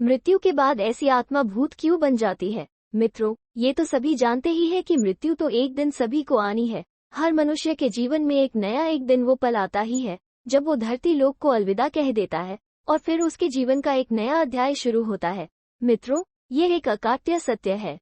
मृत्यु के बाद ऐसी आत्मा भूत क्यों बन जाती है? मित्रों, ये तो सभी जानते ही है कि मृत्यु तो एक दिन सभी को आनी है। हर मनुष्य के जीवन में एक दिन वो पल आता ही है जब वो धरती लोक को अलविदा कह देता है और फिर उसके जीवन का एक नया अध्याय शुरू होता है। मित्रों, ये एक अकाट्य सत्य है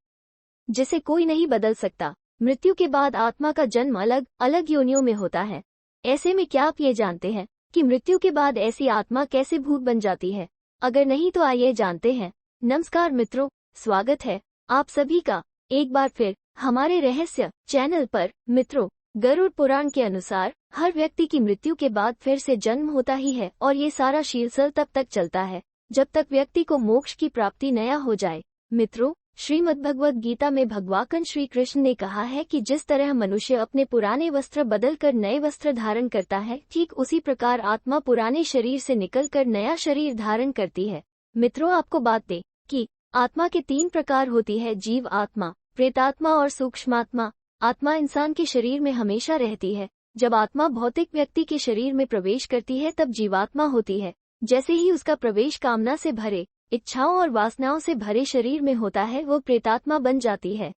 जिसे कोई नहीं बदल सकता। मृत्यु के बाद आत्मा का जन्म अलग अलग योनियों में होता है। ऐसे में क्या आप ये जानते हैं कि मृत्यु के बाद ऐसी आत्मा कैसे भूत बन जाती है? अगर नहीं तो आइए जानते हैं। नमस्कार मित्रों, स्वागत है आप सभी का एक बार फिर हमारे रहस्य चैनल पर। मित्रों, गरुड़ पुराण के अनुसार हर व्यक्ति की मृत्यु के बाद फिर से जन्म होता ही है और ये सारा सिलसिला तब तक चलता है जब तक व्यक्ति को मोक्ष की प्राप्ति नया हो जाए। मित्रों, श्रीमद्भगवद गीता में भगवान श्री कृष्ण ने कहा है कि जिस तरह मनुष्य अपने पुराने वस्त्र बदलकर नए वस्त्र धारण करता है, ठीक उसी प्रकार आत्मा पुराने शरीर से निकलकर नया शरीर धारण करती है। मित्रों, आपको बात दें कि आत्मा के 3 प्रकार होती है: जीव आत्मा, प्रेतात्मा और सूक्ष्मात्मा। आत्मा इंसान के शरीर में हमेशा रहती है। जब आत्मा भौतिक व्यक्ति के शरीर में प्रवेश करती है तब जीवात्मा होती है। जैसे ही उसका प्रवेश कामना से भरे, इच्छाओं और वासनाओं से भरे शरीर में होता है, वो प्रेतात्मा बन जाती है।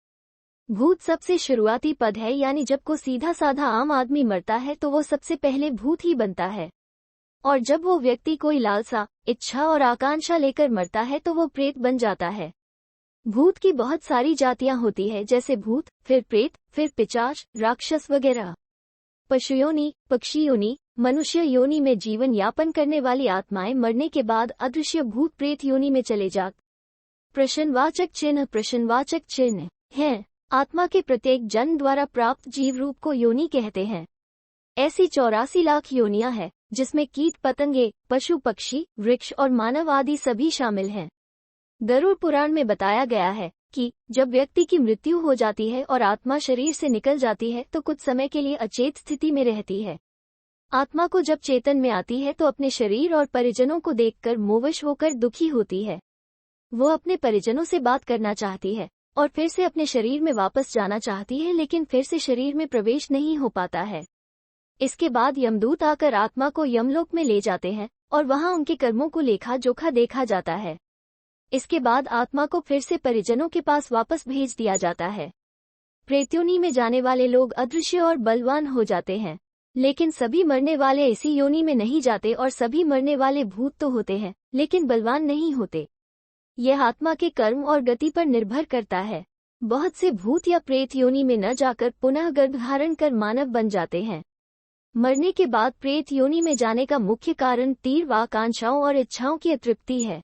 भूत सबसे शुरुआती पद है, यानी जब को सीधा साधा आम आदमी मरता है तो वो सबसे पहले भूत ही बनता है। और जब वो व्यक्ति कोई लालसा, इच्छा और आकांक्षा लेकर मरता है तो वो प्रेत बन जाता है। भूत की बहुत सारी जातियां होती है, जैसे भूत, फिर प्रेत, फिर पिशाच, राक्षस वगैरह। पशु योनि, पक्षी योनि, मनुष्य योनि में जीवन यापन करने वाली आत्माएं मरने के बाद अदृश्य भूत प्रेत योनि में चले जाते। प्रश्नवाचक चिन्ह हैं। आत्मा के प्रत्येक जन्म द्वारा प्राप्त जीव रूप को योनि कहते हैं। ऐसी 84 लाख योनियां हैं जिसमें कीट पतंगे, पशु पक्षी, वृक्ष और मानव आदि सभी शामिल हैं। गरुड़ पुराण में बताया गया है कि जब व्यक्ति की मृत्यु हो जाती है और आत्मा शरीर से निकल जाती है तो कुछ समय के लिए अचेत स्थिति में रहती है। आत्मा को जब चेतन में आती है तो अपने शरीर और परिजनों को देखकर मोहवश होकर दुखी होती है। वो अपने परिजनों से बात करना चाहती है और फिर से अपने शरीर में वापस जाना चाहती है, लेकिन फिर से शरीर में प्रवेश नहीं हो पाता है। इसके बाद यमदूत आकर आत्मा को यमलोक में ले जाते हैं और वहां उनके कर्मों को लेखा जोखा देखा जाता है। इसके बाद आत्मा को फिर से परिजनों के पास वापस भेज दिया जाता है। प्रेतयोनि में जाने वाले लोग अदृश्य और बलवान हो जाते हैं, लेकिन सभी मरने वाले इसी योनि में नहीं जाते और सभी मरने वाले भूत तो होते हैं लेकिन बलवान नहीं होते। यह आत्मा के कर्म और गति पर निर्भर करता है। बहुत से भूत या प्रेत योनि में न जाकर पुनः गर्भ धारण कर मानव बन जाते हैं। मरने के बाद प्रेत योनि में जाने का मुख्य कारण तीव्र आकांक्षाओं और इच्छाओं की अतृप्ति है।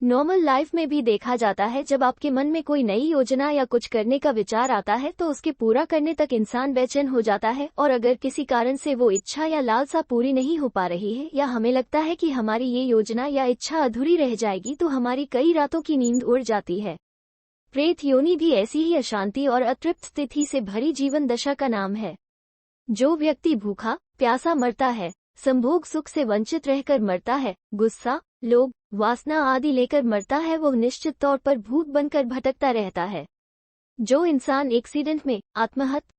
नॉर्मल लाइफ में भी देखा जाता है, जब आपके मन में कोई नई योजना या कुछ करने का विचार आता है तो उसके पूरा करने तक इंसान बेचैन हो जाता है, और अगर किसी कारण से वो इच्छा या लालसा पूरी नहीं हो पा रही है या हमें लगता है कि हमारी ये योजना या इच्छा अधूरी रह जाएगी तो हमारी कई रातों की नींद उड़ जाती है। प्रेत योनि भी ऐसी ही अशांति और अतृप्त स्थिति से भरी जीवन दशा का नाम है। जो व्यक्ति भूखा प्यासा मरता है, संभोग सुख से वंचित रहकर मरता है, गुस्सा, लोभ, वासना आदि लेकर मरता है, वो निश्चित तौर पर भूत बनकर भटकता रहता है। जो इंसान एक्सीडेंट में आत्महत्या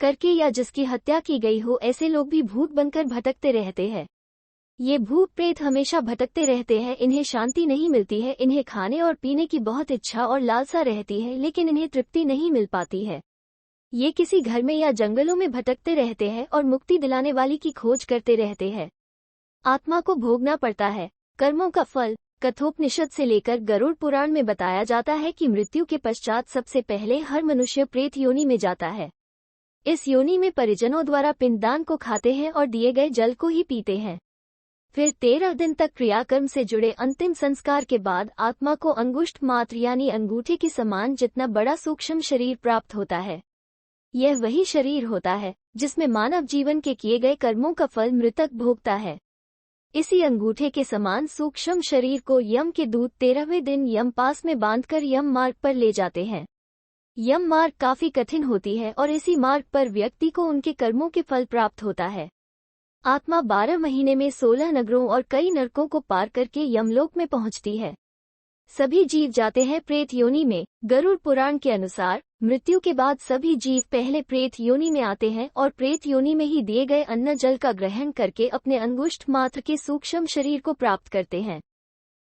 करके या जिसकी हत्या की गई हो, ऐसे लोग भी भूत बनकर भटकते रहते हैं। ये भूत प्रेत हमेशा भटकते रहते हैं। इन्हें शांति नहीं मिलती है। इन्हें खाने और पीने की बहुत इच्छा और लालसा रहती है, लेकिन इन्हें तृप्ति नहीं मिल पाती है। ये किसी घर में या जंगलों में भटकते रहते हैं और मुक्ति दिलाने वाली की खोज करते रहते हैं। आत्मा को भोगना पड़ता है कर्मों का फल। कठोपनिषद से लेकर गरुड़ पुराण में बताया जाता है कि मृत्यु के पश्चात सबसे पहले हर मनुष्य प्रेत योनि में जाता है। इस योनि में परिजनों द्वारा पिंडदान को खाते हैं और दिए गए जल को ही पीते हैं। फिर 13 दिन तक क्रियाकर्म से जुड़े अंतिम संस्कार के बाद आत्मा को अंगुष्ठ मात्र यानी अंगूठे के समान जितना बड़ा सूक्ष्म शरीर प्राप्त होता है। यह वही शरीर होता है जिसमें मानव जीवन के किए गए कर्मों का फल मृतक भोगता है। इसी अंगूठे के समान सूक्ष्म शरीर को यम के दूत 13वें दिन यम पास में बांधकर यम मार्ग पर ले जाते हैं। यम मार्ग काफी कठिन होती है और इसी मार्ग पर व्यक्ति को उनके कर्मों के फल प्राप्त होता है। आत्मा 12 महीने में 16 नगरों और कई नरकों को पार करके यमलोक में पहुंचती है। सभी जीव जाते हैं प्रेत योनि में। गरुड़ पुराण के अनुसार मृत्यु के बाद सभी जीव पहले प्रेत योनि में आते हैं और प्रेत योनि में ही दिए गए अन्न जल का ग्रहण करके अपने अंगुष्ठ मात्र के सूक्ष्म शरीर को प्राप्त करते हैं।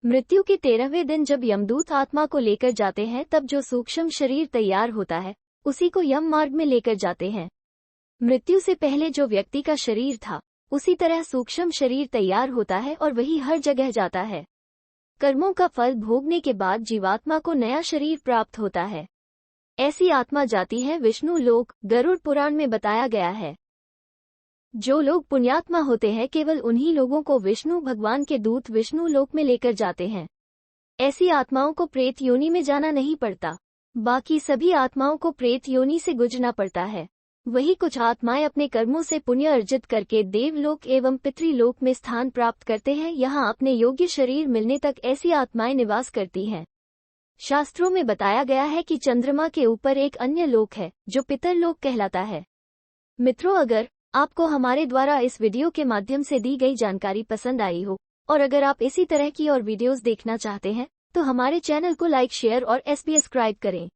मृत्यु के 13वें दिन जब यमदूत आत्मा को लेकर जाते हैं तब जो सूक्ष्म शरीर तैयार होता है उसी को यम मार्ग में लेकर जाते हैं। मृत्यु से पहले जो व्यक्ति का शरीर था उसी तरह सूक्ष्म शरीर तैयार होता है और वही हर जगह जाता है। कर्मों का फल भोगने के बाद जीवात्मा को नया शरीर प्राप्त होता है। ऐसी आत्मा जाती है विष्णु लोक। गरुड़ पुराण में बताया गया है, जो लोग पुण्यात्मा होते हैं केवल उन्हीं लोगों को विष्णु भगवान के दूत विष्णु लोक में लेकर जाते हैं। ऐसी आत्माओं को प्रेत योनि में जाना नहीं पड़ता, बाकी सभी आत्माओं को प्रेत योनि से गुजरना पड़ता है। वही कुछ आत्माएं अपने कर्मों से पुण्य अर्जित करके देवलोक एवं पितृलोक में स्थान प्राप्त करते हैं। यहाँ अपने योग्य शरीर मिलने तक ऐसी आत्माएं निवास करती हैं। शास्त्रों में बताया गया है कि चंद्रमा के ऊपर एक अन्य लोक है जो पितरलोक कहलाता है। मित्रों, अगर आपको हमारे द्वारा इस वीडियो के माध्यम से दी गई जानकारी पसंद आई हो और अगर आप इसी तरह की और वीडियोस देखना चाहते हैं तो हमारे चैनल को लाइक, शेयर और सब्सक्राइब करें।